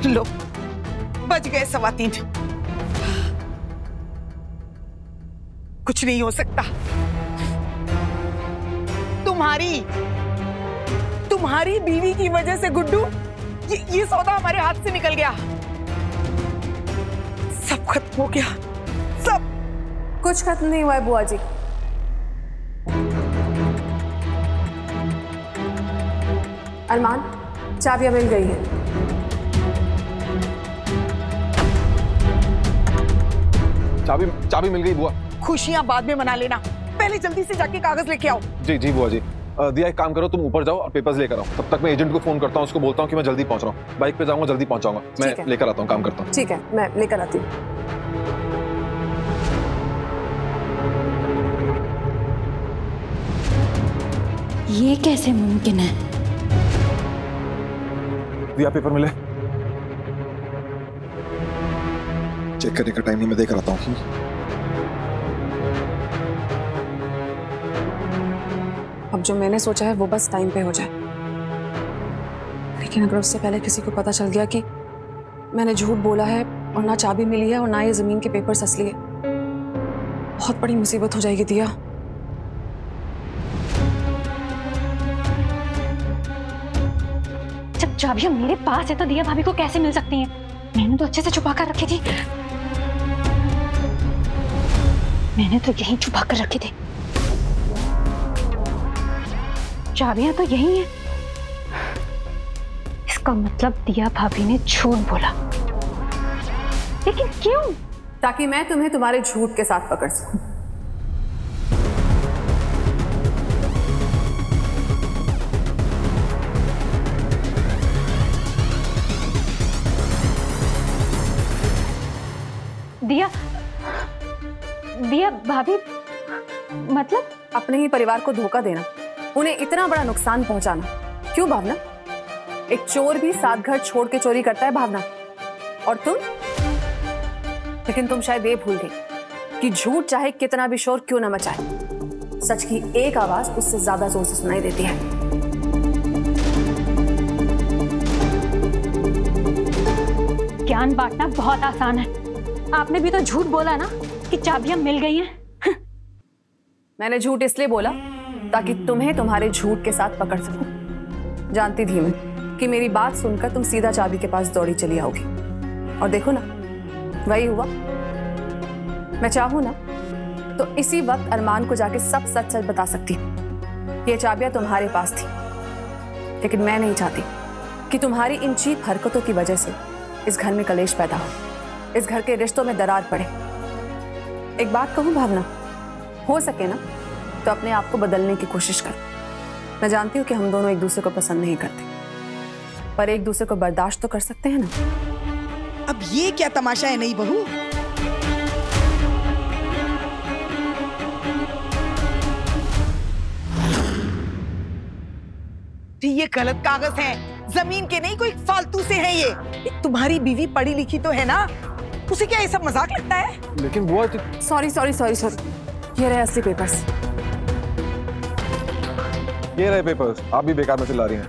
लो, बज गए 3:15। कुछ नहीं हो सकता। तुम्हारी बीवी की वजह से गुड्डू ये सौदा हमारे हाथ से निकल गया। सब खत्म हो गया, सब। कुछ खत्म नहीं हुआ है बुआ जी। अरमान, चाबियां मिल गई है। चाबी मिल गई बुआ। खुशियां बाद में मना लेना, पहले जल्दी से जाके कागज लेके आओ। जी जी बुआ जी। दिया एक काम करो, तुम ऊपर जाओ और पेपर्स लेकर आओ। तब तक मैं एजेंट को फोन करता हूँ, उसको बोलता हूँ कि मैं जल्दी पहुंच रहा हूँ। बाइक पे जाऊंगा, जल्दी पहुंच जाऊंगा। मैं लेकर आता हूँ, काम करता हूँ। ठीक है, मैं लेकर आती हूँ। ये कैसे मुमकिन है? दिया पेपर मिले? चेक करने का टाइम नहीं, मैं देकर आता हूँ। अब जो मैंने सोचा है वो बस टाइम पे हो जाए, लेकिन अगर उससे पहले किसी को पता चल गया कि मैंने झूठ बोला है और ना चाबी मिली है और ना ये जमीन के पेपर्स असली है, बहुत बड़ी मुसीबत हो जाएगी दिया। जब चाबियां मेरे पास है तो दिया भाभी को कैसे मिल सकती हैं? मैंने तो अच्छे से छुपा कर रखी थी। मैंने तो यहीं छुपा कर रखी थी। चाबियां तो यही हैं। इसका मतलब दिया भाभी ने झूठ बोला, लेकिन क्यों? ताकि मैं तुम्हें तुम्हारे झूठ के साथ पकड़ सकूं। दिया भाभी, मतलब अपने ही परिवार को धोखा देना, उन्हें इतना बड़ा नुकसान पहुंचाना। क्यों भावना? एक चोर भी 7 घर छोड़ के चोरी करता है भावना। और तुम? लेकिन तुम शायद ये भूल गई कि झूठ चाहे कितना भी शोर क्यों न मचाए, सच की एक आवाज उससे ज्यादा जोर से सुनाई देती है। ज्ञान बांटना बहुत आसान है। आपने भी तो झूठ बोला ना कि चाबियां मिल गई हैं। मैंने झूठ इसलिए बोला ताकि तुम्हें तुम्हारे झूठ के साथ पकड़ सकूं। जानती थी मैं कि मेरी बात सुनकर तुम सीधा चाबी के पास दौड़ी चली आओगी, और देखो ना, वही हुआ। मैं चाहूं ना तो इसी वक्त अरमान को जाके सब सच सच बता सकती। ये चाबियां तुम्हारे पास थी, लेकिन मैं नहीं चाहती कि तुम्हारी इन चीप हरकतों की वजह से इस घर में कलेश पैदा हो, इस घर के रिश्तों में दरार पड़े। एक बात कहूं भावना, हो सके ना तो अपने आप को बदलने की कोशिश कर। मैं जानती हूँ कि हम दोनों एक दूसरे को पसंद नहीं करते, पर एक दूसरे को बर्दाश्त तो कर सकते हैं ना। अब ये क्या तमाशा है नई बहू? ये गलत कागज हैं, जमीन के नहीं, कोई फालतू से हैं ये। तुम्हारी बीवी पढ़ी लिखी तो है ना, उसे क्या ये सब मजाक लगता है? लेकिन बुआ, सॉरी, ये रहे असली पेपर्स। ये रहे पेपर्स। आप भी बेकार में चिल्ला रही हैं।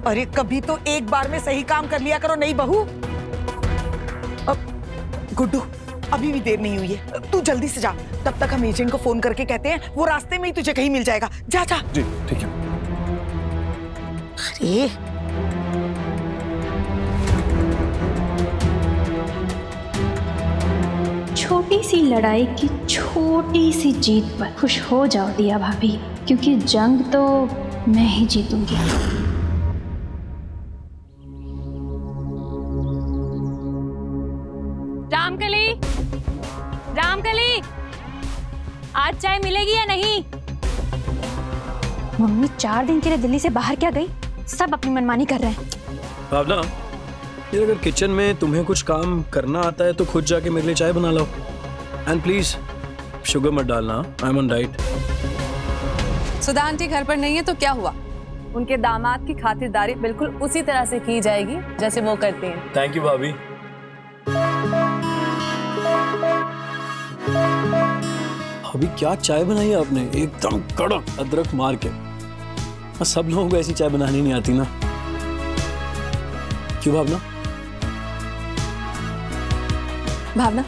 अरे कभी तो एक बार में सही काम कर लिया करो नई बहू। अब गुड्डू, अभी भी देर नहीं हुई है, तू जल्दी से जा। तब तक हम एजेंट को फोन करके कहते हैं, वो रास्ते में ही तुझे कहीं मिल जाएगा। जा जा। जी ठीक है। अरे छोटी सी लड़ाई की छोटी सी जीत पर खुश हो जाओ दिया भाभी, क्योंकि जंग तो मैं ही जीतूंगी। रामकली, आज चाय मिलेगी या नहीं? मम्मी 4 दिन के लिए दिल्ली से बाहर क्या गई? सब अपनी मनमानी कर रहे हैं। भावना, ये अगर किचन में तुम्हें कुछ काम करना आता है तो खुद जाके मेरे लिए चाय बना लो। एंड प्लीज शुगर मत डालना, I am on diet. Sudha aunty घर पर नहीं है तो क्या हुआ? उनके दामाद की खातिरदारी बिल्कुल उसी तरह से की जाएगी जैसे वो करते हैं। थैंक यू भाभी। अभी क्या चाय बनाई है आपने, एकदम कड़क अदरक मार के। सब लोगों को ऐसी चाय बनानी नहीं आती ना, क्यों भावना? भावना,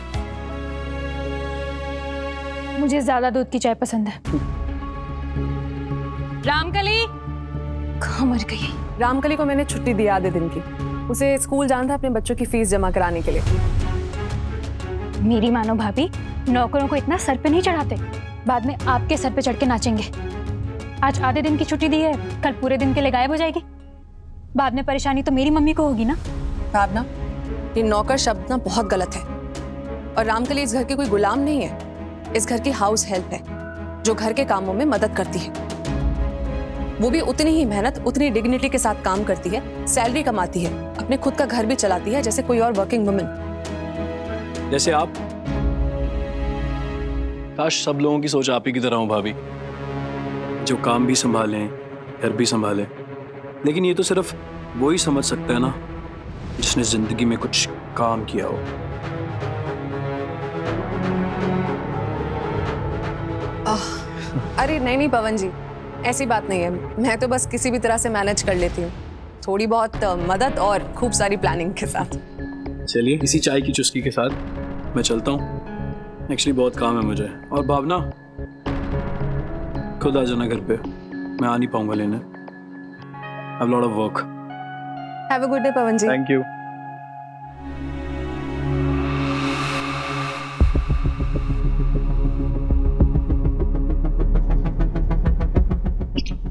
मुझे ज्यादा दूध की चाय पसंद है। रामकली कहाँ मर गई? रामकली को मैंने छुट्टी दी आधे दिन की। उसे स्कूल जाना था अपने बच्चों की फीस जमा कराने के लिए। मेरी मानो भाभी, नौकरों को इतना सर पे नहीं चढ़ाते, बाद में आपके सर पे चढ़ के नाचेंगे। आज आधे दिन की छुट्टी दी है, कल पूरे दिन के लिए गायब हो जाएगी। बाद में परेशानी तो मेरी मम्मी को होगी ना। भावना, ये नौकर शब्द ना बहुत गलत है। और रामकली इस घर की कोई गुलाम नहीं है, इस घर की हाउस हेल्प है जो घर के कामों में मदद करती है। वो भी उतनी ही मेहनत, उतनी डिग्निटी के साथ काम करती है, सैलरी कमाती है, अपने खुद का घर भी चलाती है जैसे कोई और वर्किंग वुमेन। जैसे आप। काश सब लोगों की सोच आप ही की तरह हो भाभी, जो काम भी संभालें, घर भी संभालें। लेकिन ये तो सिर्फ वो ही समझ सकता है ना जिसने जिंदगी में कुछ काम किया हो। अरे नहीं पवन जी, ऐसी बात नहीं है। मैं तो बस किसी भी तरह से मैनेज कर लेती हूँ, थोड़ी बहुत मदद और खूब सारी प्लानिंग के साथ। चलिए, इसी चाय की चुस्की के साथ मैं चलता हूँ। एक्चुअली बहुत काम है मुझे। और भावना, खुद आ जाना घर पे, मैं आ नहीं पाऊंगा लेने। I have a lot of work. Have a good day, Pawan ji. Thank you.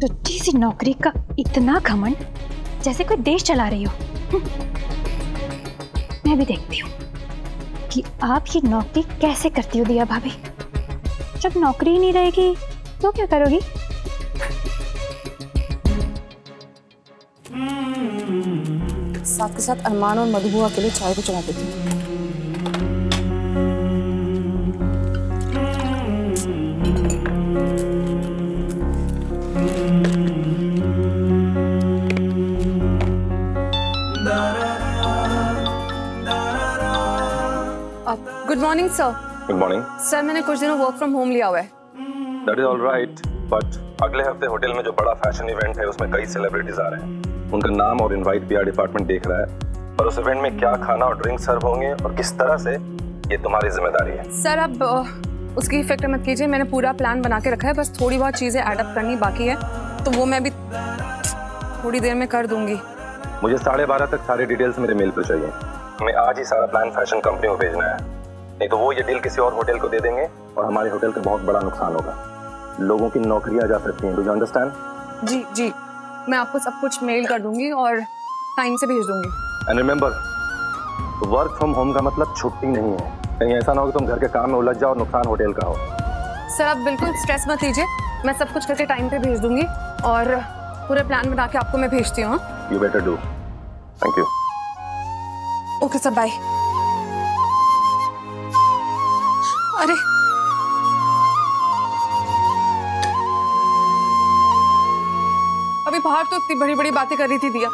टुच्ची सी नौकरी का इतना घमंड, जैसे कोई देश चला रही हो। मैं भी देखती हूँ कि आप ये नौकरी कैसे करती हो दिया भाभी। जब नौकरी ही नहीं रहेगी तो क्या करोगी? साथ के साथ अरमान और मधुबुआ के लिए चाय को चढ़ा देती हूँ। Good morning sir. Good morning sir, मैंने कुछ दिनों वर्क फ्रॉम होम लिया हुआ है। That is all right, but अगले हफ्ते होटल में जो बड़ा फैशन इवेंट है उसमें कई सेलिब्रिटीज आ रहे हैं। उनका नाम और इनवाइट पीआर डिपार्टमेंट देख रहा है, और उस इवेंट में क्या खाना और ड्रिंक सर्व होंगे और किस तरह से, ये तुम्हारी जिम्मेदारी है। सर, अब उसकी फिक्र मत कीजिए, मैंने पूरा प्लान बना के रखा है। बस थोड़ी बहुत चीजें एडअप करनी बाकी है, तो वो मैं भी थोड़ी देर में कर दूंगी। मुझे 12:30 तक सारी डिटेल्स मेरे मेल पर चाहिए। हमें आज ही सारा प्लान फैशन कंपनी को भेजना है, नहीं तो वो ये डील किसी और होटल को दे देंगे और हमारे होटल का बहुत बड़ा नुकसान होगा। लोगों की नौकरियां जा सकती हैं। Do you understand? जी जी, मैं आपको सब कुछ मेल कर दूंगी और टाइम से भेज दूंगी। And remember, work from home का मतलब छुट्टी नहीं है। कहीं ऐसा ना हो कि तुम घर के काम में उलझ जाओ और नुकसान होटल का हो। सर, आप बिल्कुल स्ट्रेस मत लीजिए, मैं सब कुछ करके टाइम पे भेज दूंगी और पूरे प्लान बना के आपको मैं भेजती हूँ। You better do. Thank you. Okay sir, bye. अरे अभी बाहर तो इतनी बड़ी बड़ी बातें कर रही थी दिया,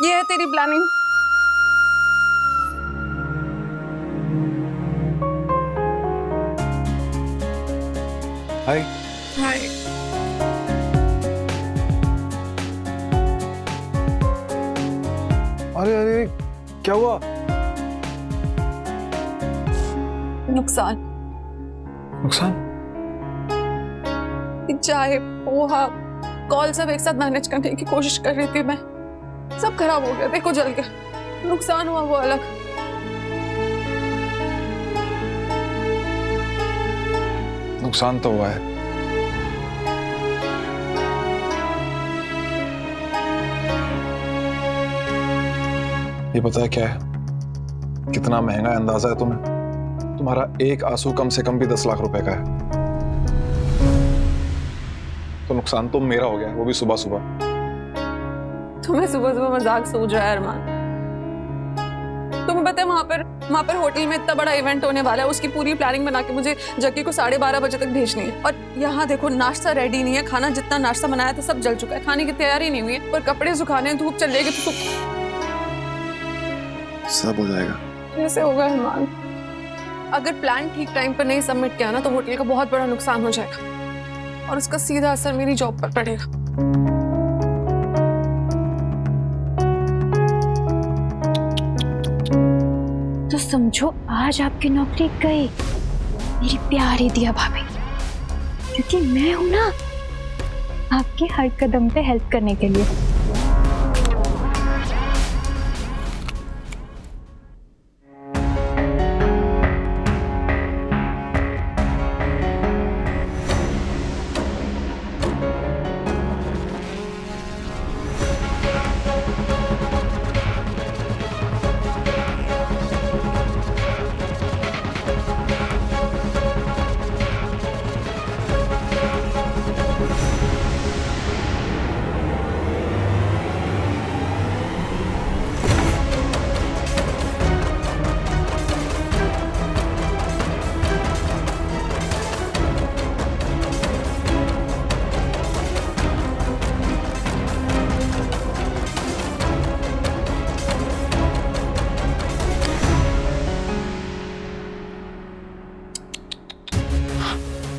ये है तेरी प्लानिंग। हाय। हाय। अरे अरे, क्या हुआ? नुकसान। नुकसान? चाय, पोहा, कॉल सब एक साथ मैनेज करने की कोशिश कर रही थी मैं, सब खराब हो गया। देखो जल गया, नुकसान हुआ वो अलग। नुकसान तो हुआ है। ये पता है क्या है? कितना महंगा अंदाजा है तुम्हें? तुम्हारा एक आंसू कम से कम भी 10 लाख रुपए का है। तो नुकसान तो मेरा हो गया, वो भी सुबह सुबह। तुम्हें सुबह सुबह मजाक सूझ रहा है अरमान? तुम्हें पता है वहां पर होटल में इतना बड़ा इवेंट होने वाला है, उसकी पूरी प्लानिंग बना के मुझे जग्गी को 12:30 बजे तक भेजनी है। और यहाँ देखो, नाश्ता रेडी नहीं है, खाना जितना नाश्ता बनाया था सब जल चुका है, खाने की तैयारी नहीं हुई है, और कपड़े सुखाने, धूप चल जाएगी तो सब हो जाएगा। कैसे होगा अरमान? अगर प्लान ठीक टाइम पर नहीं सबमिट किया ना तो होटल का बहुत बड़ा नुकसान हो जाएगा और उसका सीधा असर मेरी जॉब पर पड़ेगा। तो समझो आज आपकी नौकरी गई, मेरी प्यारी दिया भाभी, क्योंकि मैं हूं ना आपके हर कदम पे हेल्प करने के लिए।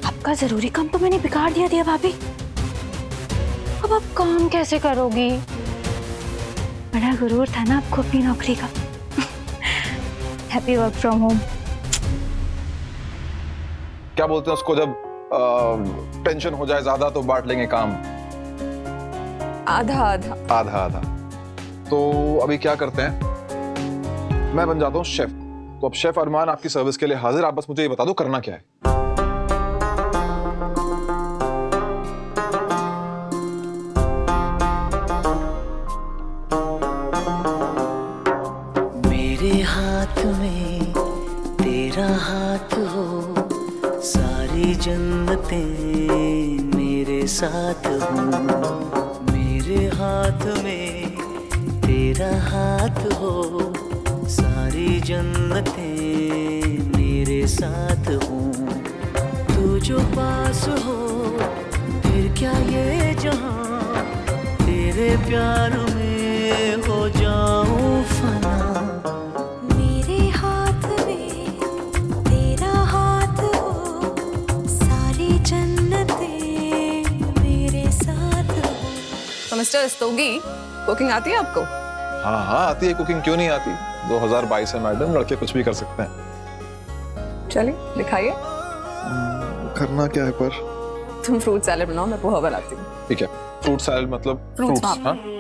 आपका जरूरी काम तो मैंने बिगाड़ दिया भाभी। अब आप काम कैसे करोगी? बड़ा गुरूर था ना आपको अपनी नौकरी का। Happy work from home. क्या बोलते हैं उसको, जब टेंशन हो जाए ज्यादा तो बांट लेंगे काम, आधा आधा आधा आधा। तो अभी क्या करते हैं, मैं बन जाता हूँ शेफ। तो अब शेफ अरमान आपकी सर्विस के लिए हाजिर। आप बस मुझे ये बता दो करना क्या है। मेरे हाथ में तेरा हाथ हो, सारी जन्नतें मेरे साथ हो। मेरे हाथ में तेरा हाथ हो, सारी जन्नतें मेरे साथ हो। तू जो पास हो फिर क्या ये जहां, तेरे प्यार में हो जाऊं फना। मेरे हाथ में तेरा हाथ हो, सारी जन्नतें मेरे साथ हो। तो मिस्टर रस्तोगी, कुकिंग आती है आपको? हाँ हाँ आती है कुकिंग, क्यों नहीं आती। 2022 है मैडम, लड़के कुछ भी कर सकते हैं। चलिए दिखाइए। करना क्या है पर? तुम फ्रूट सैलेड बनाओ, मैं पोहा बनाती हूँ। ठीक है, फ्रूट सैलेड मतलब फ्रूट्स, फ्रूट्स। हाँ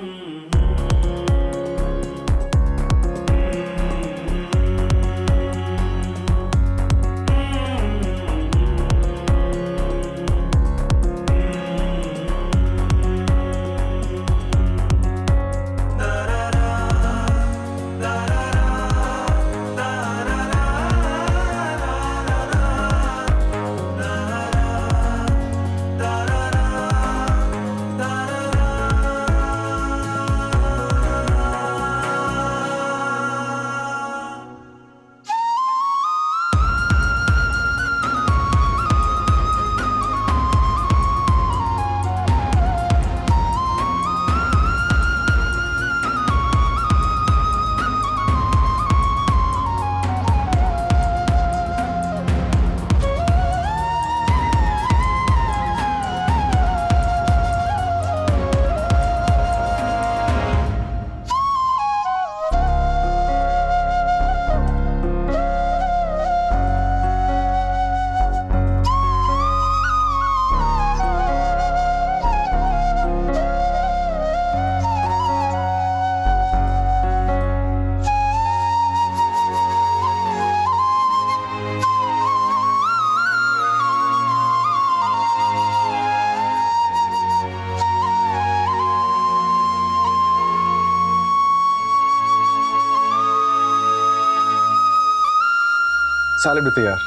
सैलेड भी तैयार।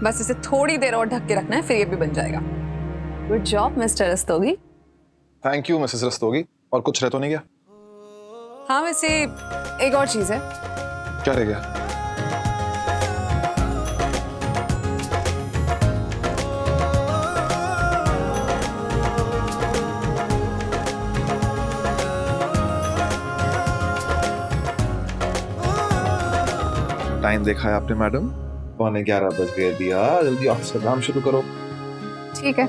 बस इसे थोड़ी देर और ढक के रखना है, फिर ये भी बन जाएगा। Good job mister Rastogi. Thank you Mrs Rastogi. और कुछ रह तो नहीं गया? हाँ वैसे एक और चीज है। क्या रह गया? टाइम देखा है आपने मैडम? 11:15 बज गए दिया। जल्दी ऑफिस का काम शुरू करो। ठीक है।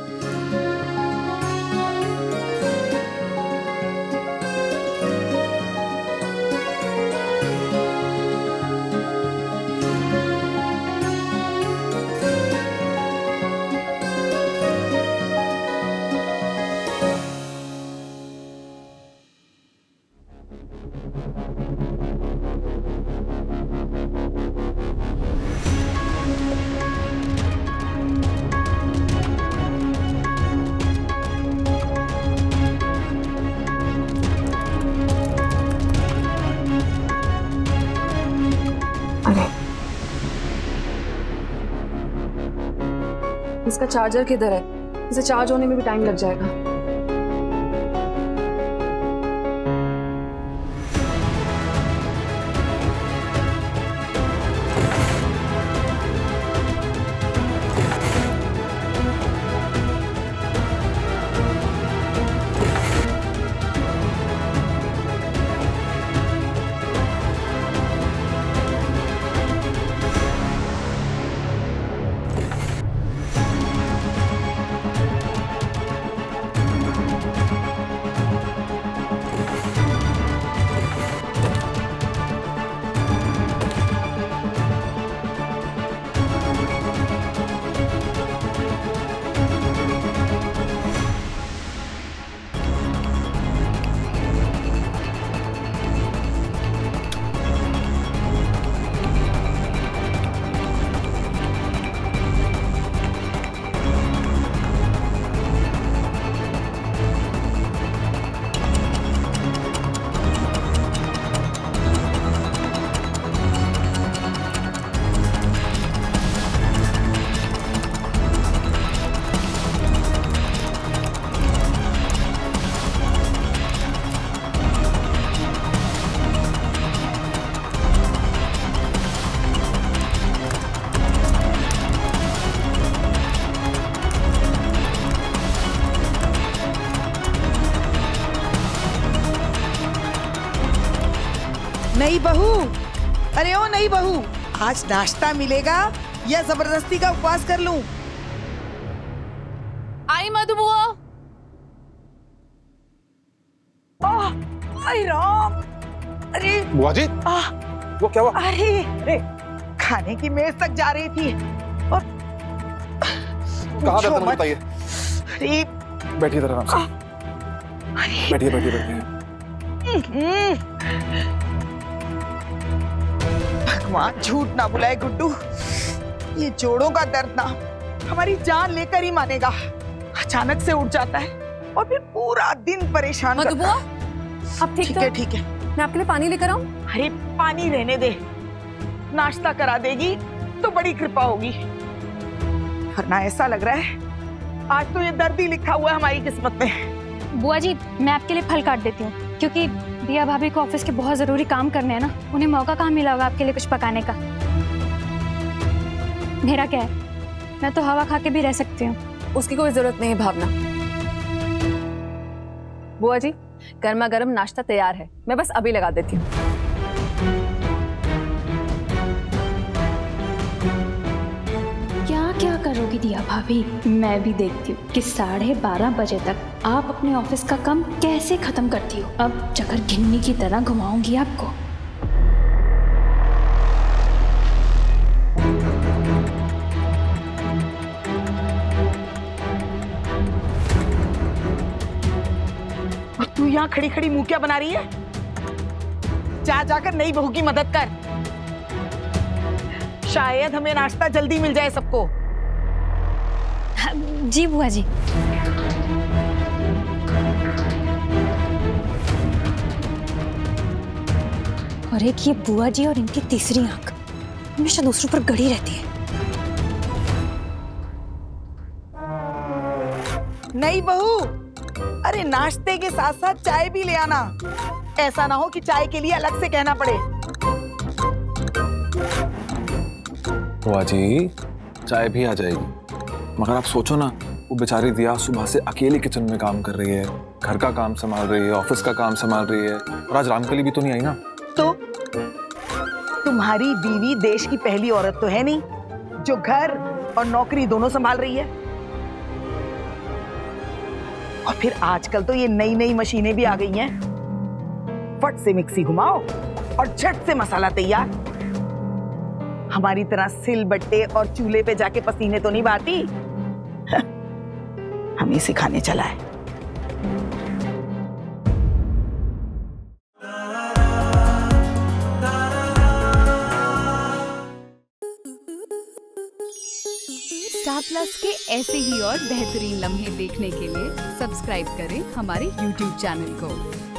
अरे इसका चार्जर किधर है? इसे चार्ज होने में भी टाइम लग जाएगा। नई बहू, अरे ओ नई बहू, आज नाश्ता मिलेगा या जबरदस्ती का उपवास कर लूं? आई मधु बुआ। अरे राम, अरे बुआ जी, वो क्या हुआ? अरे खाने की मेज तक जा रही थी और कहाँ दर्द है बताइए। अरे बैठिए जरा आराम से। बैठिए बैठिए बैठिए। भगवान झूठ ना बुलाए गुड्डू, ये जोड़ों का दर्द ना हमारी जान लेकर ही मानेगा। अचानक से उठ जाता है और फिर पूरा दिन परेशान मधु करता बुआ, है। अब ठीक है? ठीक है, मैं आपके लिए पानी लेकर आऊं? अरे पानी रहने दे, नाश्ता करा देगी तो बड़ी कृपा होगी, वरना ऐसा लग रहा है आज तो ये दर्द ही लिखा हुआ है हमारी किस्मत में। बुआ जी, मैं आपके लिए फल काट देती हूँ, क्योंकि दिया भाभी को ऑफिस के बहुत जरूरी काम करने हैं ना, उन्हें मौका कहाँ मिला होगा आपके लिए कुछ पकाने का। मेरा क्या है, मैं तो हवा खा के भी रह सकती हूँ। उसकी कोई जरूरत नहीं है भावना। बुआ जी, गर्मा गर्म नाश्ता तैयार है, मैं बस अभी लगा देती हूँ। क्या क्या करोगी दिया भाभी, मैं भी देखती हूँ कि 12:30 बजे तक आप अपने ऑफिस का काम कैसे खत्म करती हो। अब चक्कर घिन्नी की तरह घुमाऊंगी आपको। और तू यहाँ खड़ी खड़ी मुंह क्या बना रही है? जा जाकर नई बहू की मदद कर, शायद हमें नाश्ता जल्दी मिल जाए सबको। जी बुआ जी। और एक ये बुआ जी और इनकी तीसरी आंख हमेशा दूसरों पर गड़ी रहती है। नई बहू, अरे नाश्ते के साथ साथ चाय भी ले आना, ऐसा ना हो कि चाय के लिए अलग से कहना पड़े। बुआ जी, चाय भी आ जाएगी, मगर आप सोचो ना, वो बेचारी दिया सुबह से अकेली किचन में काम कर रही है, घर का काम संभाल रही है, ऑफिस का काम संभाल रही है, और आज रामकली भी तो नहीं आई ना। तो तुम्हारी बीवी देश की पहली औरत तो है नहीं जो घर और नौकरी दोनों संभाल रही है। और फिर आजकल तो ये नई नई मशीनें भी आ गई हैं, फट से मिक्सी घुमाओ और झट से मसाला तैयार। हमारी तरह सिल बट्टे और चूल्हे पे जाके पसीने तो नहीं बहाती। हमें सिखाने चला है। स्टार प्लस के ऐसे ही और बेहतरीन लम्हे देखने के लिए सब्सक्राइब करें हमारे YouTube चैनल को।